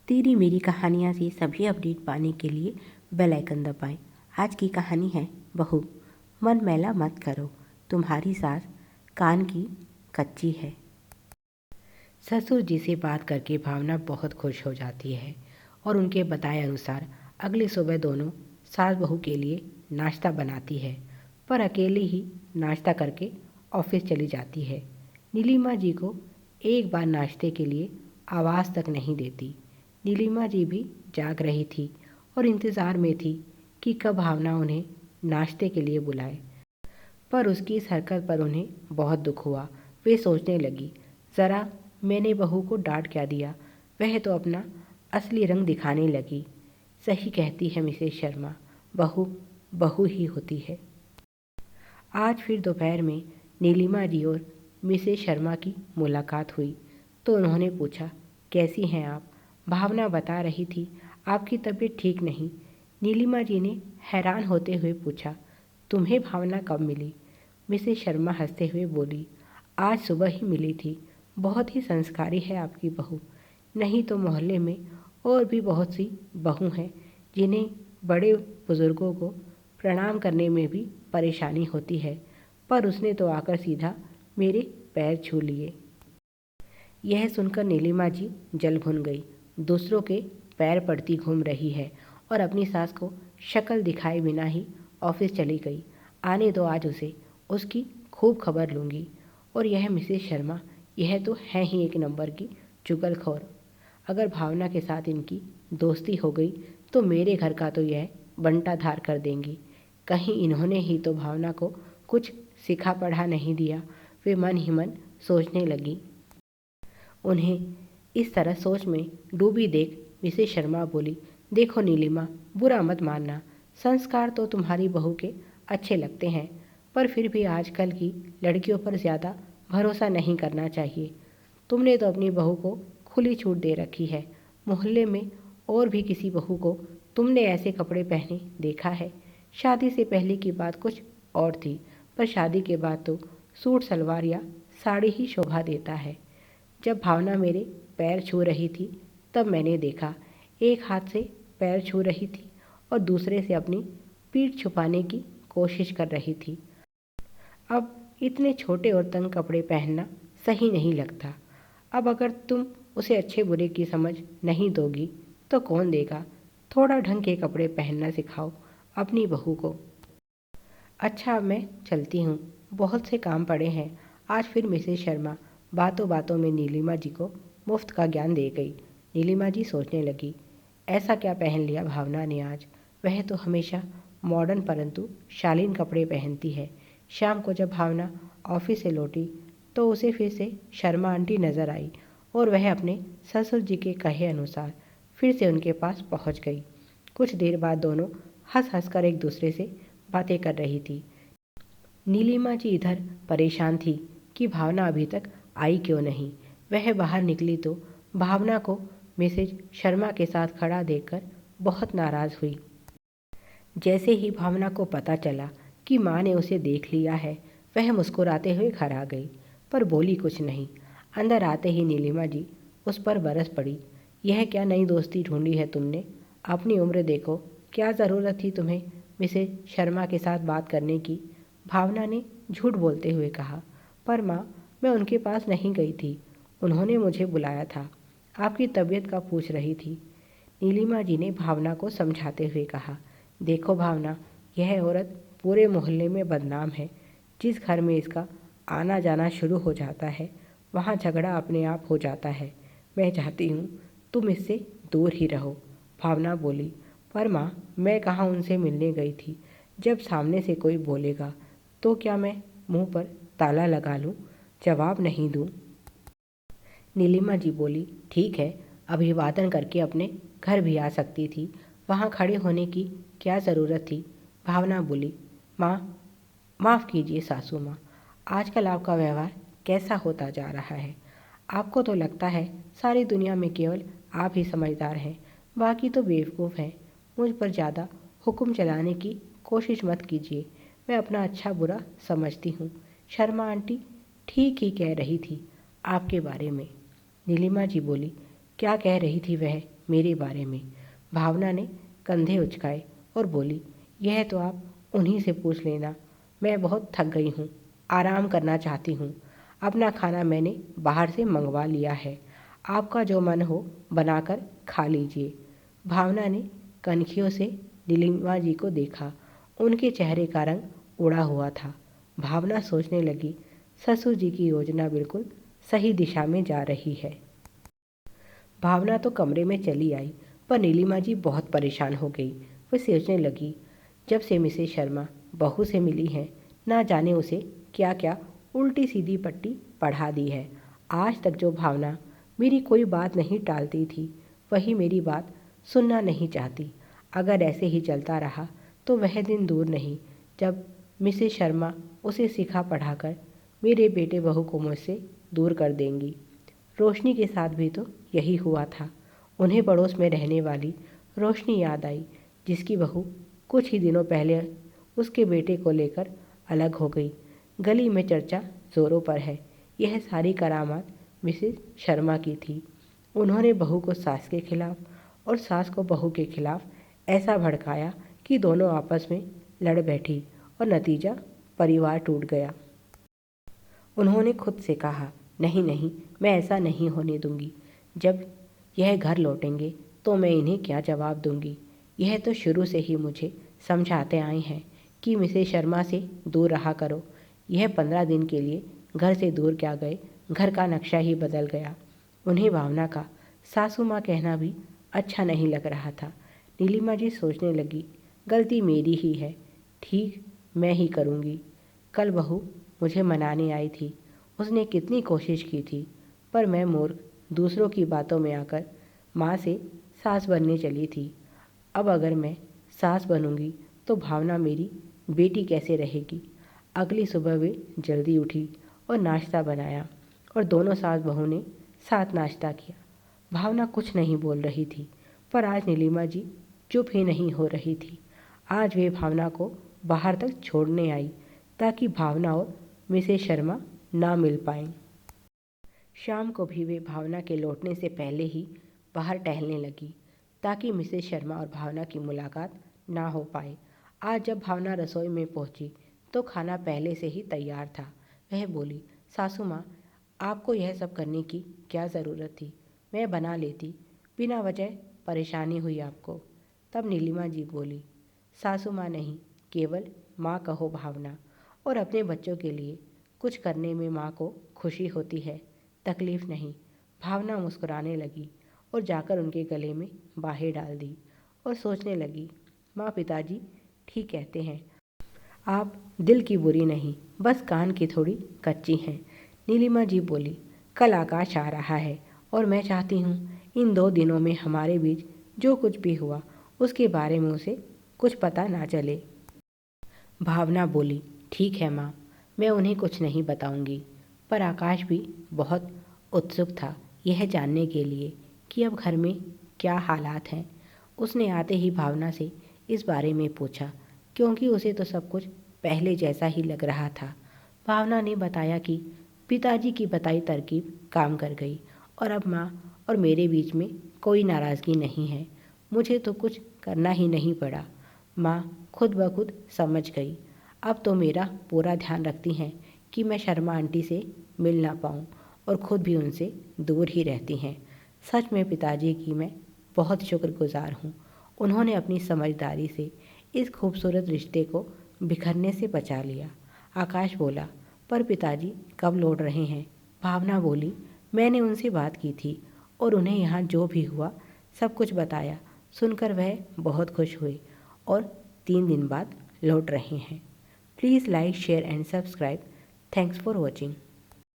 तेरी मेरी कहानियाँ से सभी अपडेट पाने के लिए बेल आइकन दबाएं। आज की कहानी है बहू। मन मैला मत करो, तुम्हारी सास कान की कच्ची है। ससुर जी से बात करके भावना बहुत खुश हो जाती है और उनके बताए अनुसार अगली सुबह दोनों सास बहू के लिए नाश्ता बनाती है, पर अकेले ही नाश्ता करके ऑफिस चली जाती है। नीलिमा जी को एक बार नाश्ते के लिए आवाज़ तक नहीं देती। नीलिमा जी भी जाग रही थी और इंतज़ार में थी कि कब भावना उन्हें नाश्ते के लिए बुलाए, पर उसकी इस हरकत पर उन्हें बहुत दुख हुआ। वे सोचने लगी, ज़रा मैंने बहू को डांट क्या दिया, वह तो अपना असली रंग दिखाने लगी। सही कहती है मिसेस शर्मा, बहू बहू ही होती है। आज फिर दोपहर में नीलिमा जी और मिसेस शर्मा की मुलाकात हुई तो उन्होंने पूछा, कैसी हैं आप? भावना बता रही थी आपकी तबीयत ठीक नहीं। नीलिमा जी ने हैरान होते हुए पूछा, तुम्हें भावना कब मिली? मिसेस शर्मा हंसते हुए बोली, आज सुबह ही मिली थी। बहुत ही संस्कारी है आपकी बहू। नहीं तो मोहल्ले में और भी बहुत सी बहू हैं जिन्हें बड़े बुज़ुर्गों को प्रणाम करने में भी परेशानी होती है, पर उसने तो आकर सीधा मेरे पैर छू लिए। यह सुनकर नीलिमा जी जल भुन गई। दूसरों के पैर पड़ती घूम रही है और अपनी सास को शक्ल दिखाए बिना ही ऑफिस चली गई। आने दो, आज उसे उसकी खूब खबर लूँगी। और यह मिसेस शर्मा, यह तो है ही एक नंबर की चुगलखोर। अगर भावना के साथ इनकी दोस्ती हो गई तो मेरे घर का तो यह बंटा धार कर देंगी। कहीं इन्होंने ही तो भावना को कुछ सिखा पढ़ा नहीं दिया। वे मन ही मन सोचने लगी। उन्हें इस तरह सोच में डूबी देख मिसेस शर्मा बोली, देखो नीलिमा, बुरा मत मानना, संस्कार तो तुम्हारी बहू के अच्छे लगते हैं, पर फिर भी आजकल की लड़कियों पर ज़्यादा भरोसा नहीं करना चाहिए। तुमने तो अपनी बहू को खुली छूट दे रखी है। मोहल्ले में और भी किसी बहू को तुमने ऐसे कपड़े पहने देखा है? शादी से पहले की बात कुछ और थी, पर शादी के बाद तो सूट सलवार या साड़ी ही शोभा देता है। जब भावना मेरे पैर छू रही थी तब मैंने देखा, एक हाथ से पैर छू रही थी और दूसरे से अपनी पीठ छुपाने की कोशिश कर रही थी। अब इतने छोटे और तंग कपड़े पहनना सही नहीं लगता। अब अगर तुम उसे अच्छे बुरे की समझ नहीं दोगी तो कौन देगा? थोड़ा ढंग के कपड़े पहनना सिखाओ अपनी बहू को। अच्छा, अब मैं चलती हूँ, बहुत से काम पड़े हैं। आज फिर मिसेस शर्मा बातों बातों में नीलिमा जी को मुफ्त का ज्ञान दे गई। नीलिमा जी सोचने लगी, ऐसा क्या पहन लिया भावना ने आज? वह तो हमेशा मॉडर्न परंतु शालीन कपड़े पहनती है। शाम को जब भावना ऑफिस से लौटी तो उसे फिर से शर्मा आंटी नज़र आई और वह अपने ससुर जी के कहे अनुसार फिर से उनके पास पहुंच गई। कुछ देर बाद दोनों हंस हंस कर एक दूसरे से बातें कर रही थी। नीलिमा जी इधर परेशान थी कि भावना अभी तक आई क्यों नहीं। वह बाहर निकली तो भावना को मिसेज शर्मा के साथ खड़ा देखकर बहुत नाराज़ हुई। जैसे ही भावना को पता चला कि माँ ने उसे देख लिया है, वह मुस्कुराते हुए घर आ गई, पर बोली कुछ नहीं। अंदर आते ही नीलिमा जी उस पर बरस पड़ी। यह क्या नई दोस्ती ढूंढी है तुमने? अपनी उम्र देखो, क्या ज़रूरत थी तुम्हें मिसेज शर्मा के साथ बात करने की? भावना ने झूठ बोलते हुए कहा, पर माँ, मैं उनके पास नहीं गई थी, उन्होंने मुझे बुलाया था, आपकी तबीयत का पूछ रही थी। नीलिमा जी ने भावना को समझाते हुए कहा, देखो भावना, यह औरत पूरे मोहल्ले में बदनाम है। जिस घर में इसका आना जाना शुरू हो जाता है वहाँ झगड़ा अपने आप हो जाता है। मैं चाहती हूँ तुम इससे दूर ही रहो। भावना बोली, पर माँ, मैं कहाँ उनसे मिलने गई थी। जब सामने से कोई बोलेगा तो क्या मैं मुंह पर ताला लगा लूँ, जवाब नहीं दूँ? नीलिमा जी बोली, ठीक है, अभिवादन करके अपने घर भी आ सकती थी, वहाँ खड़े होने की क्या ज़रूरत थी? भावना बोली, माँ, माफ़ कीजिए सासू माँ, आजकल आपका व्यवहार कैसा होता जा रहा है। आपको तो लगता है सारी दुनिया में केवल आप ही समझदार हैं, बाकी तो बेवकूफ़ हैं। मुझ पर ज़्यादा हुक्म चलाने की कोशिश मत कीजिए, मैं अपना अच्छा बुरा समझती हूँ। शर्मा आंटी ठीक ही कह रही थी आपके बारे में। नीलिमा जी बोली, क्या कह रही थी वह? मेरे बारे में। भावना ने कंधे उचकाए और बोली, यह तो आप उन्हीं से पूछ लेना। मैं बहुत थक गई हूँ, आराम करना चाहती हूँ। अपना खाना मैंने बाहर से मंगवा लिया है, आपका जो मन हो बनाकर खा लीजिए। भावना ने कनखियों से नीलिमा जी को देखा। उनके चेहरे का रंग उड़ा हुआ था। भावना सोचने लगी, ससुर जी की योजना बिल्कुल सही दिशा में जा रही है। भावना तो कमरे में चली आई, पर नीलिमा जी बहुत परेशान हो गई। वह सोचने लगी, जब से मिसेस शर्मा बहू से मिली हैं, ना जाने उसे क्या क्या उल्टी सीधी पट्टी पढ़ा दी है। आज तक जो भावना मेरी कोई बात नहीं टालती थी, वही मेरी बात सुनना नहीं चाहती। अगर ऐसे ही चलता रहा तो वह दिन दूर नहीं जब मिसेस शर्मा उसे सिखा पढ़ाकर मेरे बेटे बहू को मुझसे दूर कर देंगी। रोशनी के साथ भी तो यही हुआ था। उन्हें पड़ोस में रहने वाली रोशनी याद आई, जिसकी बहू कुछ ही दिनों पहले उसके बेटे को लेकर अलग हो गई। गली में चर्चा जोरों पर है, यह सारी करामात मिसेस शर्मा की थी। उन्होंने बहू को सास के खिलाफ और सास को बहू के खिलाफ ऐसा भड़काया कि दोनों आपस में लड़ बैठी और नतीजा परिवार टूट गया। उन्होंने खुद से कहा, नहीं नहीं, मैं ऐसा नहीं होने दूंगी। जब यह घर लौटेंगे तो मैं इन्हें क्या जवाब दूंगी। यह तो शुरू से ही मुझे समझाते आए हैं कि मिसेस शर्मा से दूर रहा करो। यह 15 दिन के लिए घर से दूर क्या गए, घर का नक्शा ही बदल गया। उन्हें भावना का सासू माँ कहना भी अच्छा नहीं लग रहा था। नीलिमा जी सोचने लगी, गलती मेरी ही है, ठीक मैं ही करूँगी। कल बहू मुझे मनाने आई थी, उसने कितनी कोशिश की थी, पर मैं मूर्ख दूसरों की बातों में आकर माँ से सास बनने चली थी। अब अगर मैं सास बनूंगी तो भावना मेरी बेटी कैसे रहेगी। अगली सुबह वे जल्दी उठी और नाश्ता बनाया और दोनों सास बहू ने साथ नाश्ता किया। भावना कुछ नहीं बोल रही थी, पर आज नीलिमा जी चुप ही नहीं हो रही थी। आज वे भावना को बाहर तक छोड़ने आई ताकि भावना और मिसेस शर्मा ना मिल पाएं। शाम को भी वे भावना के लौटने से पहले ही बाहर टहलने लगी ताकि मिसेस शर्मा और भावना की मुलाकात ना हो पाए। आज जब भावना रसोई में पहुंची तो खाना पहले से ही तैयार था। वह बोली, सासू माँ, आपको यह सब करने की क्या ज़रूरत थी, मैं बना लेती, बिना वजह परेशानी हुई आपको। तब नीलिमा जी बोली, सासू माँ नहीं, केवल माँ कहो भावना, और अपने बच्चों के लिए कुछ करने में माँ को खुशी होती है, तकलीफ़ नहीं। भावना मुस्कुराने लगी और जाकर उनके गले में बाहें डाल दी और सोचने लगी, माँ पिताजी ठीक कहते हैं, आप दिल की बुरी नहीं, बस कान की थोड़ी कच्ची हैं। नीलिमा जी बोली, कल आकाश आ रहा है और मैं चाहती हूँ इन 2 दिनों में हमारे बीच जो कुछ भी हुआ उसके बारे में उसे कुछ पता ना चले। भावना बोली, ठीक है माँ, मैं उन्हें कुछ नहीं बताऊंगी। पर आकाश भी बहुत उत्सुक था यह जानने के लिए कि अब घर में क्या हालात हैं। उसने आते ही भावना से इस बारे में पूछा, क्योंकि उसे तो सब कुछ पहले जैसा ही लग रहा था। भावना ने बताया कि पिताजी की बताई तरकीब काम कर गई और अब माँ और मेरे बीच में कोई नाराज़गी नहीं है। मुझे तो कुछ करना ही नहीं पड़ा। माँ खुद ब खुद समझ गई। अब तो मेरा पूरा ध्यान रखती हैं कि मैं शर्मा आंटी से मिल ना पाऊँ और ख़ुद भी उनसे दूर ही रहती हैं। सच में पिताजी की मैं बहुत शुक्रगुजार हूँ। उन्होंने अपनी समझदारी से इस खूबसूरत रिश्ते को बिखरने से बचा लिया। आकाश बोला, पर पिताजी कब लौट रहे हैं? भावना बोली, मैंने उनसे बात की थी और उन्हें यहाँ जो भी हुआ सब कुछ बताया। सुनकर वह बहुत खुश हुए और 3 दिन बाद लौट रहे हैं। Please like, share and subscribe. Thanks for watching.